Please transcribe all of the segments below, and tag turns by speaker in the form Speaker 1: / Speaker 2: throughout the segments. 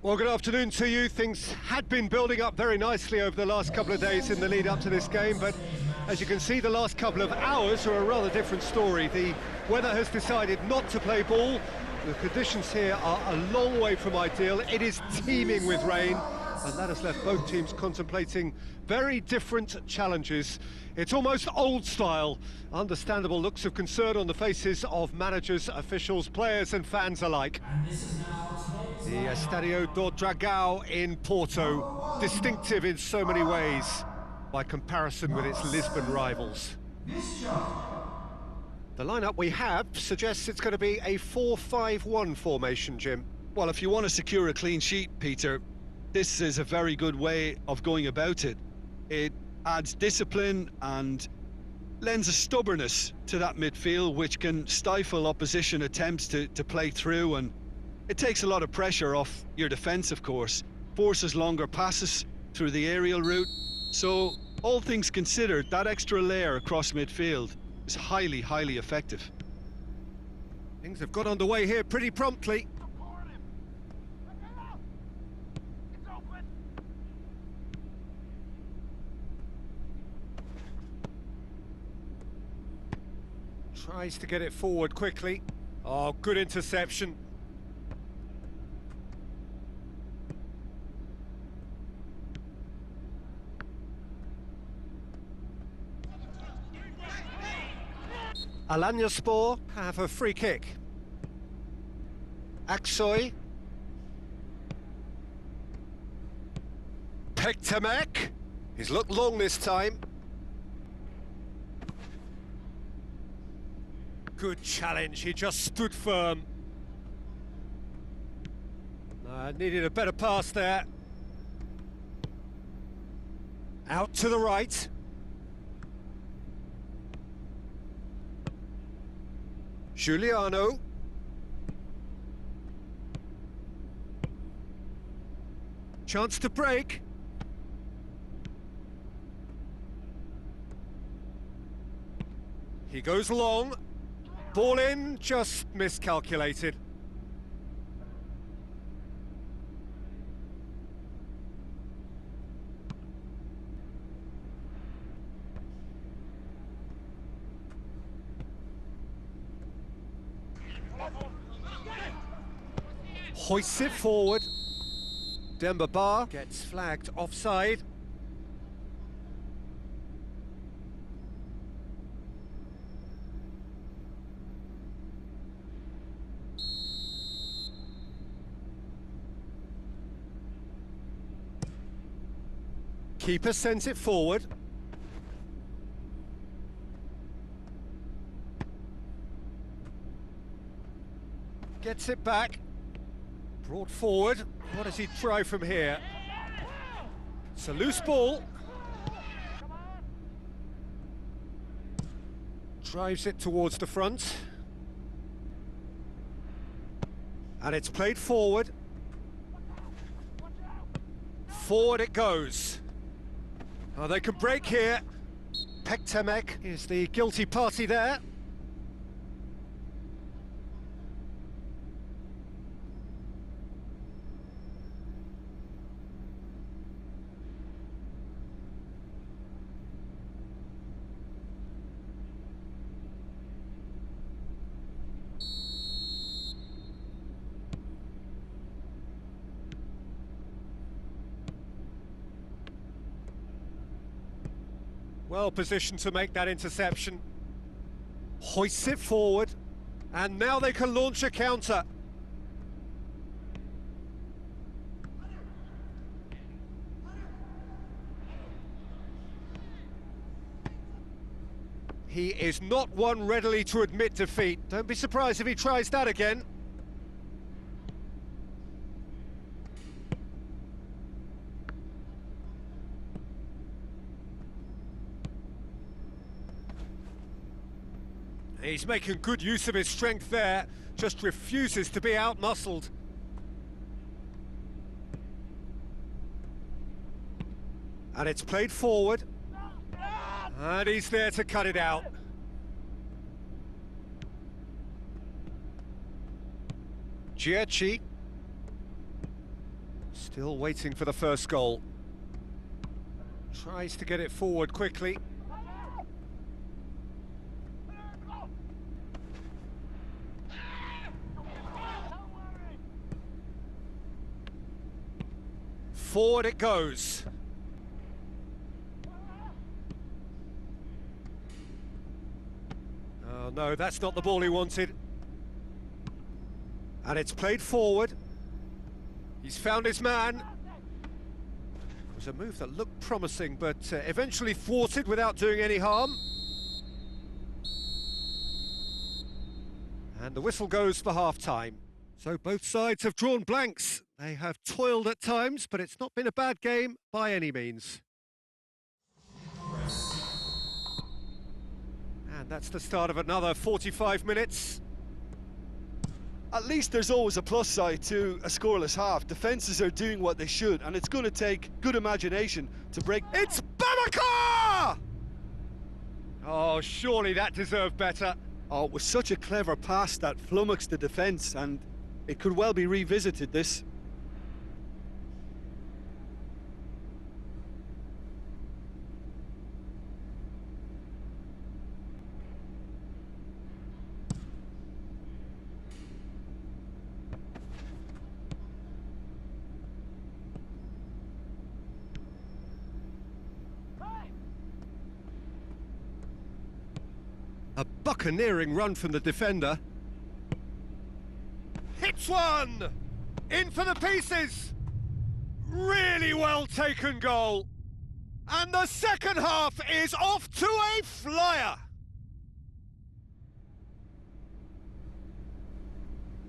Speaker 1: Well, good afternoon to you. Things had been building up very nicely over the last couple of days in the lead up to this game, but as you can see, the last couple of hours are a rather different story. The weather has decided not to play ball. The conditions here are a long way from ideal. It is teeming with rain, and that has left both teams contemplating very different challenges. It's almost old style. Understandable looks of concern on the faces of managers, officials, players and fans alike. The Estadio do Dragão in Porto, distinctive in so many ways, by comparison with its Lisbon rivals. The lineup we have suggests it's going to be a 4-5-1 formation, Jim.
Speaker 2: Well, if you want to secure a clean sheet, Peter, this is a very good way of going about it. It adds discipline and lends a stubbornness to that midfield, which can stifle opposition attempts to play through, and it takes a lot of pressure off your defence, of course, forces longer passes through the aerial route. So, all things considered, that extra layer across midfield is highly, highly effective.
Speaker 1: Things have got underway here pretty promptly. Tries to get it forward quickly. Oh, good interception. Alanyaspor have a free kick. Aksoy. Pektemek. He's looked long this time. Good challenge, he just stood firm. Needed a better pass there. Out to the right. Giuliano. Chance to break. He goes long. Ball in, just miscalculated. Hoists it forward. Demba Ba gets flagged offside. Keeper sends it forward. Gets it back. Brought forward. What does he try from here? It's a loose ball. Drives it towards the front. And it's played forward. Forward it goes. Oh, they can break here. Pektemek is the guilty party there. Well positioned to make that interception. Hoists it forward, and now they can launch a counter. He is not one readily to admit defeat. Don't be surprised if he tries that again. He's making good use of his strength there, just refuses to be out-muscled. And it's played forward. And he's there to cut it out. Giacchi. Still waiting for the first goal. Tries to get it forward quickly. Forward it goes. Oh no, that's not the ball he wanted. And it's played forward. He's found his man. It was a move that looked promising, but eventually thwarted without doing any harm. And the whistle goes for half-time. So both sides have drawn blanks. They have toiled at times, but it's not been a bad game by any means. And that's the start of another 45 minutes.
Speaker 2: At least there's always a plus side to a scoreless half. Defences are doing what they should, and it's going to take good imagination to break...
Speaker 1: It's Babacar! Oh, surely that deserved better.
Speaker 2: Oh, it was such a clever pass that flummoxed the defence, and it could well be revisited, this.
Speaker 1: A buccaneering run from the defender. Hits one! In for the pieces! Really well taken goal. And the second half is off to a flyer.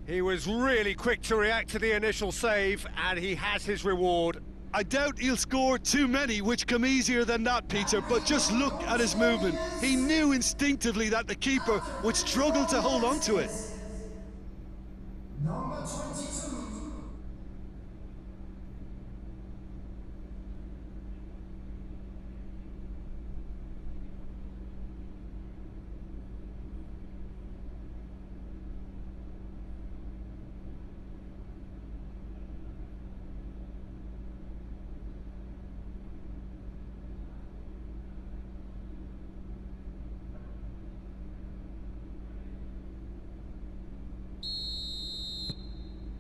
Speaker 1: He was really quick to react to the initial save, and he has his reward.
Speaker 2: I doubt he'll score too many, which come easier than that, Peter, but just look at his movement. He knew instinctively that the keeper would struggle to hold on to it.
Speaker 3: Number 22.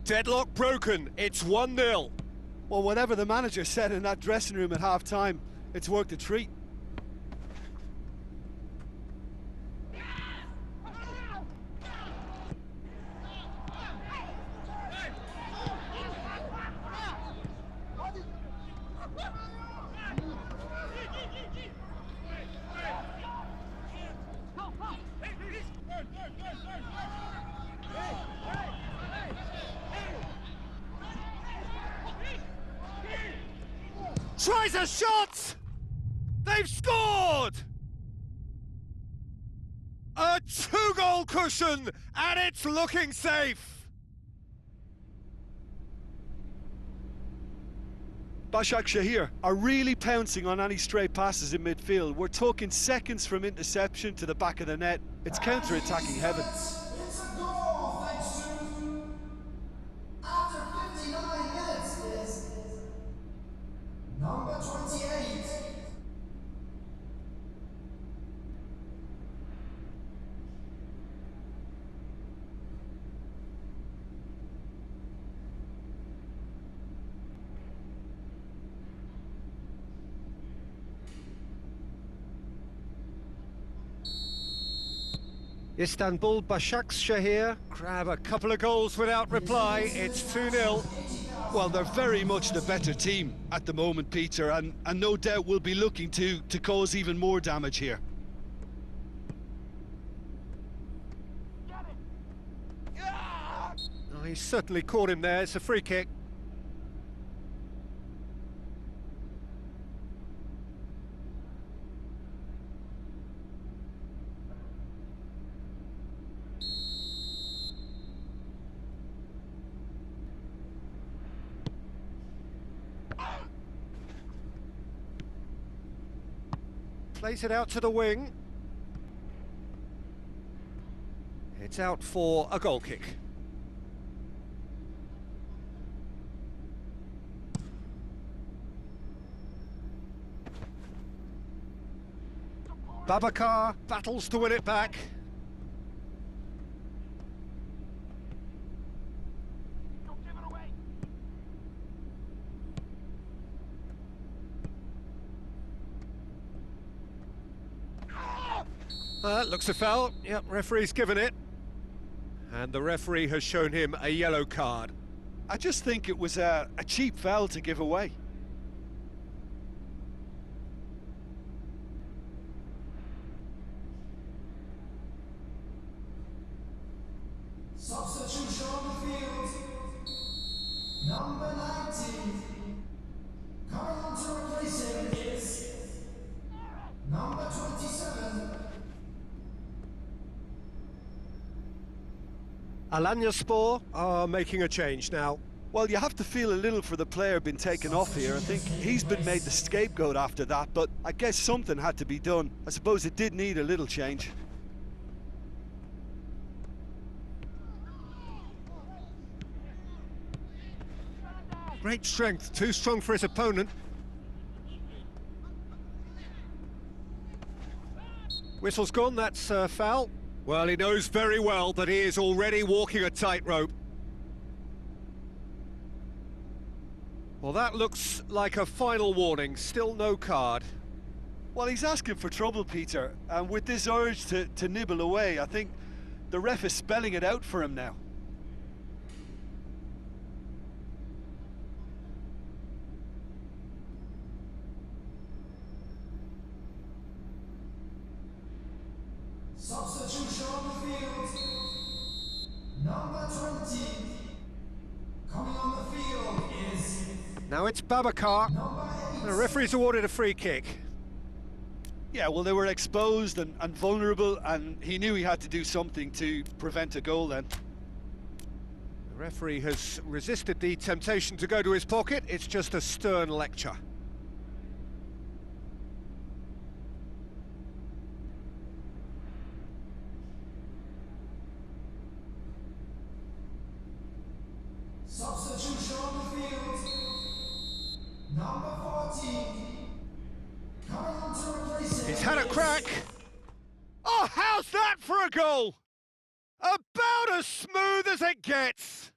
Speaker 1: Deadlock broken, it's 1-0.
Speaker 2: Well, whatever the manager said in that dressing room at half-time, it's worked a treat.
Speaker 1: Tries a shot! They've scored! A 2-goal cushion, and it's looking safe.
Speaker 2: Basaksehir are really pouncing on any stray passes in midfield. We're talking seconds from interception to the back of the net. It's counter-attacking heaven.
Speaker 3: It's a goal, thanks to... After 59 minutes is... Number 28.
Speaker 1: Istanbul Basaksehir grab a couple of goals without reply. It's 2-0.
Speaker 2: Well, they're very much the better team at the moment, Peter, and no doubt will be looking to cause even more damage here.
Speaker 1: Oh, he certainly caught him there. It's a free kick. Plays it out to the wing. It's out for a goal kick. Babacar battles to win it back. Looks a foul. Yep, referee's given it. And the referee has shown him a yellow card.
Speaker 2: I just think it was a cheap foul to give away.
Speaker 3: Substitution on the field. Number 19. Coming on to replace him is number 27.
Speaker 1: Alanyaspor are making a change now.
Speaker 2: Well, you have to feel a little for the player being taken off here. I think he's been made the scapegoat after that, but I guess something had to be done. I suppose it did need a little change.
Speaker 1: Great strength, too strong for his opponent. Whistle's gone, that's foul. Well, he knows very well that he is already walking a tightrope. Well, that looks like a final warning, still no card.
Speaker 2: Well, he's asking for trouble, Peter, and with this urge to nibble away, I think the ref is spelling it out for him now.
Speaker 3: Substitution on the field. Number 20. Coming on the field is
Speaker 1: Now it's Babacar.
Speaker 3: number 8.
Speaker 1: The referee's awarded a free kick.
Speaker 2: Yeah, well, they were exposed and vulnerable, and he knew he had to do something to prevent a goal then.
Speaker 1: The referee has resisted the temptation to go to his pocket. It's just a stern lecture.
Speaker 3: Substitution on the field. Number 14. Coming on to replace him.
Speaker 1: He's had a crack. Oh, how's that for a goal? About as smooth as it gets.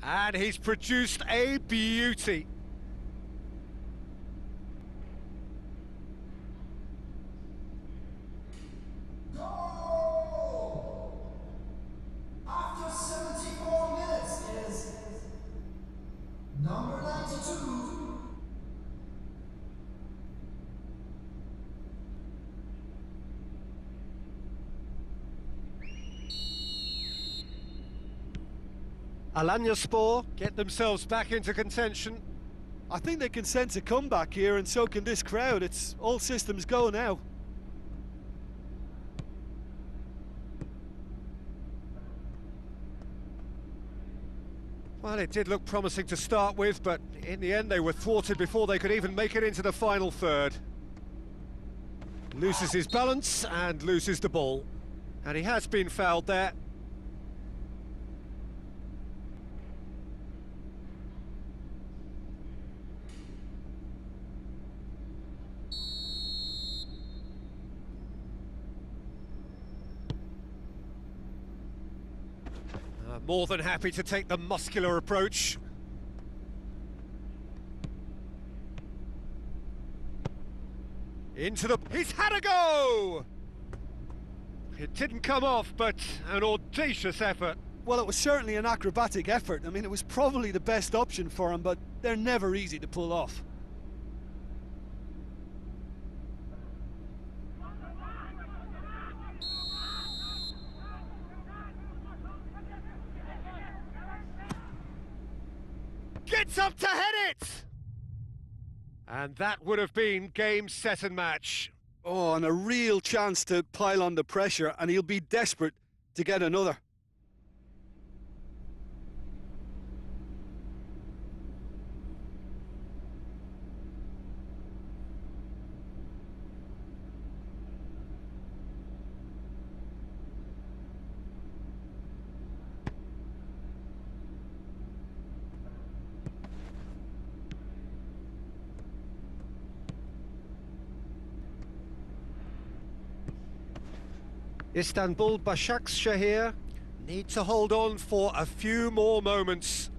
Speaker 1: And he's produced a beauty.
Speaker 3: Goal! After 74 minutes is number 92.
Speaker 1: Alanyaspor get themselves back into contention.
Speaker 2: I think they can sense a comeback here, and so can this crowd. It's all systems go now.
Speaker 1: Well, it did look promising to start with, but in the end they were thwarted before they could even make it into the final third. Loses his balance and loses the ball. And he has been fouled there. More than happy to take the muscular approach. Into the... He's had a go! It didn't come off, but an audacious effort.
Speaker 2: Well, it was certainly an acrobatic effort. I mean, it was probably the best option for him, but they're never easy to pull off.
Speaker 1: Gets up to head it! And that would have been game, set and match.
Speaker 2: Oh, and a real chance to pile on the pressure, and he'll be desperate to get another.
Speaker 1: Istanbul Basaksehir need to hold on for a few more moments.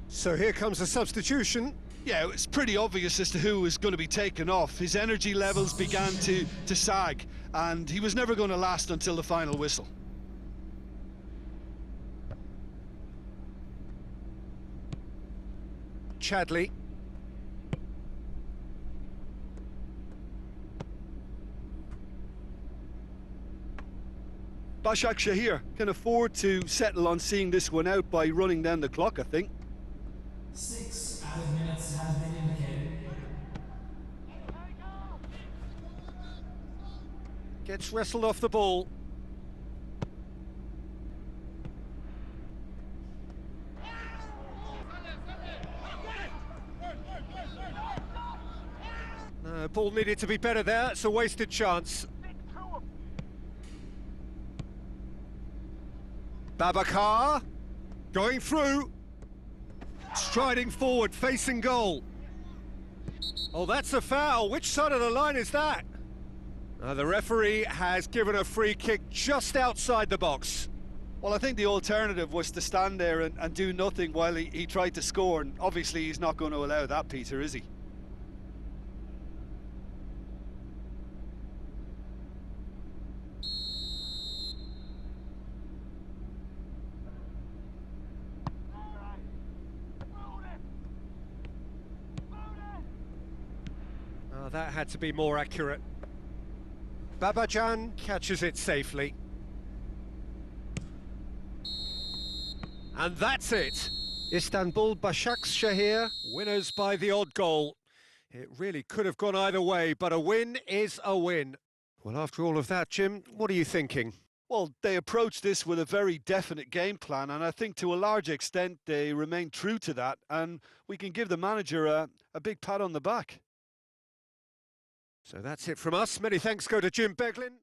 Speaker 1: So here comes a substitution.
Speaker 2: Yeah, it's pretty obvious as to who was going to be taken off. His energy levels began to sag, and he was never going to last until the final whistle.
Speaker 1: Chadley.
Speaker 2: Basaksehir can afford to settle on seeing this one out by running down the clock, I think.
Speaker 3: 6 added minutes has been indicated.
Speaker 1: Gets wrestled off the ball. Ball needed to be better there. It's a wasted chance. Babacar going through, striding forward, facing goal. Oh, that's a foul. Which side of the line is that? The referee has given a free kick just outside the box.
Speaker 2: Well, I think the alternative was to stand there and do nothing while he tried to score, and obviously he's not going to allow that, Peter, is he?
Speaker 1: That had to be more accurate. Babacan catches it safely. And that's it. Istanbul Basaksehir winners by the odd goal. It really could have gone either way, but a win is a win. Well, after all of that, Jim, what are you thinking?
Speaker 2: Well, they approached this with a very definite game plan, and I think to a large extent they remained true to that, and we can give the manager a big pat on the back.
Speaker 1: So that's it from us. Many thanks go to Jim Beglin.